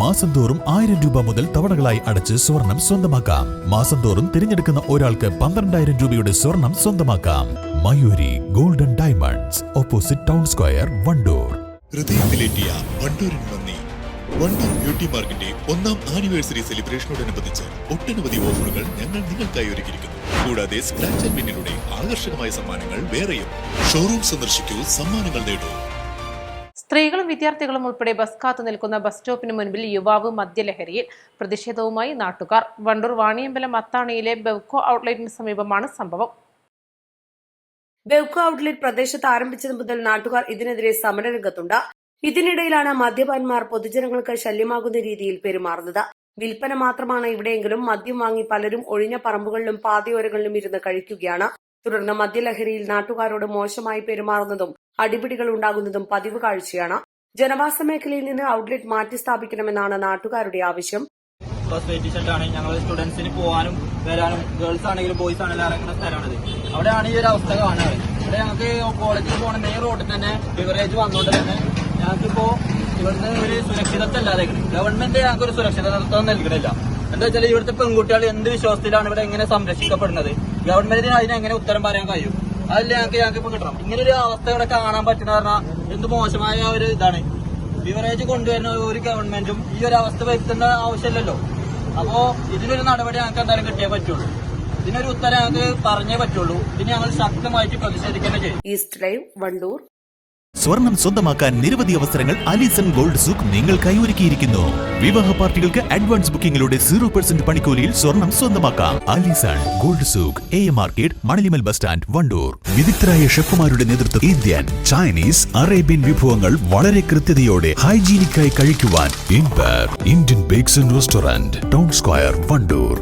മാസം തോറും 1000 രൂപ മുതൽ തവണകളായി അടച്ച് സ്വർണം സ്വന്തമാക്കാം. മാസം തോറും തിരഞ്ഞെടുക്കുന്ന ഒരാൾക്ക് 12,000 രൂപയുടെ സ്വർണം സ്വന്തമാക്കാം. Mayuri golden diamonds, opposite town square, Wandoor. ഹൃദയത്തിലേറ്റിയ വണ്ടൂരിന് നന്ദി. വണ്ടൂർ ബ്യൂട്ടി പാർക്കിന്റെ 1ാം ആനിവേഴ്സറി സെലിബ്രേഷനോടനുബന്ധിച്ച് ഒട്ടനവധി ഓഫറുകൾ ഞങ്ങൾ നിങ്ങൾക്കായി ഒരുക്കിയിരിക്കുന്നു. കൂടാതെ സ്ക്രാച്ച് ആൻഡ് വിന്നിലൂടെ ആകർഷകമായ സമ്മാനങ്ങൾ വേറെയും. ഷോറൂം സന്ദർശിക്കൂ, സമ്മാനങ്ങൾ നേടൂ. സ്ത്രീകളും വിദ്യാർത്ഥികളും ഉൾപ്പെടെ ബസ് കാത്തു നിൽക്കുന്ന ബസ് സ്റ്റോപ്പിന് മുൻപിൽ യുവാവ് മദ്യലഹരിയിൽ. പ്രതിഷേധവുമായി നാട്ടുകാർ. വണ്ടൂർ വാണിയമ്പലം അത്താണിയിലെ ബെവ്കോ ഔട്ട്ലെറ്റിന് സമീപമാണ് സംഭവം. ബെവ്കോ ഔട്ട്ലെറ്റ് പ്രദേശത്ത് ആരംഭിച്ചത് മുതൽ നാട്ടുകാർ ഇതിനെതിരെ സമരരംഗത്തുണ്ട്. ഇതിനിടയിലാണ് മദ്യപാന്മാർ പൊതുജനങ്ങൾക്ക് ശല്യമാകുന്ന രീതിയിൽ പെരുമാറുന്നത്. വിൽപ്പന മാത്രമാണ് ഇവിടെയെങ്കിലും മദ്യം വാങ്ങി പലരും ഒഴിഞ്ഞ പറമ്പുകളിലും പാതയോരങ്ങളിലും ഇരുന്ന് കഴിക്കുകയാണ്. തുടർന്ന് മദ്യലഹരിയിൽ നാട്ടുകാരോട് മോശമായി പെരുമാറുന്നതും അടിപിടികൾ ഉണ്ടാകുന്നതും പതിവ് കാഴ്ചയാണ്. ജനവാസ മേഖലയിൽ നിന്ന് ഔട്ട്ലെറ്റ് മാറ്റി സ്ഥാപിക്കണമെന്നാണ് നാട്ടുകാരുടെ ആവശ്യം. ഞങ്ങൾ സ്റ്റുഡൻസിന് പോകാനും വരാനും ഗേൾസ് ആണെങ്കിലും ബോയ്സ് ആണെങ്കിലും ഇറങ്ങുന്ന സ്ഥലമാണിത്. അവിടെയാണ് ഈ ഒരു അവസ്ഥ കാണാറ്. ഇവിടെ ഞങ്ങൾക്ക് കോളേജിൽ പോകണ മെയിൻ റോഡിൽ തന്നെ ബിവറേജ് വന്നുകൊണ്ട് തന്നെ ഞങ്ങൾക്കിപ്പോ ഇവിടുന്ന് ഒരു സുരക്ഷിതത്വമല്ലാതെ ഗവൺമെന്റ് ഞങ്ങൾക്ക് ഒരു സുരക്ഷിതത്വം നൽകണില്ല. എന്താ വെച്ചാൽ ഇവിടുത്തെ പെൺകുട്ടികൾ എന്ത് വിശ്വാസത്തിലാണ് ഇവിടെ എങ്ങനെ സംരക്ഷിക്കപ്പെടുന്നത്? ഗവൺമെന്റിന് അതിന് എങ്ങനെ ഉത്തരം പറയാൻ കഴിയും? അതല്ലേ ഞങ്ങൾക്ക് ഇപ്പൊ കിട്ടണം. ഇങ്ങനെ ഒരു അവസ്ഥ ഇവിടെ കാണാൻ പറ്റുന്ന പറഞ്ഞാൽ എന്ത് മോശമായ ഒരു ഇതാണ്. ബിവറേജ് കൊണ്ടുവരുന്ന ഒരു ഗവൺമെന്റും ഈ ഒരു അവസ്ഥ വരുത്തേണ്ട ആവശ്യമില്ലല്ലോ. അപ്പോ ഇതിനൊരു നടപടി ഞങ്ങൾക്ക് എന്തായാലും കിട്ടിയേ പറ്റുള്ളൂ. ഇതിനൊരു ഉത്തരം ഞങ്ങൾക്ക് പറഞ്ഞേ പറ്റുള്ളൂ. ഇതിന് ഞങ്ങൾ ശക്തമായിട്ട് പ്രതിഷേധിക്കുകയാണ് ചെയ്യും. East live, Wandoor. സ്വർണം സ്വന്തമാക്കാൻ നിരവധി അവസരങ്ങൾ അലിസൺ ഗോൾഡ് സൂക്ക് നിങ്ങൾക്കായി ഒരുക്കിയിരിക്കുന്നു. വിവാഹ പാർട്ടികൾക്ക് അഡ്വാൻസ് ബുക്കിംഗിലൂടെ 0% പണിക്കൂലിയിൽ സ്വർണം സ്വന്തമാക്കാം. Alison gold souk, AM market, Manalimal bus stand, Wandoor. വിദഗ്ധരായ ഷെഫുമാരുടെ നേതൃത്വം ഇന്ത്യൻ, ചൈനീസ്, അറേബ്യൻ വിഭവങ്ങൾ വളരെ കൃത്യതയോടെ ഹൈജീനിക്കായി കഴിക്കുവാൻ Indian bakes and restaurant, town square, Wandoor.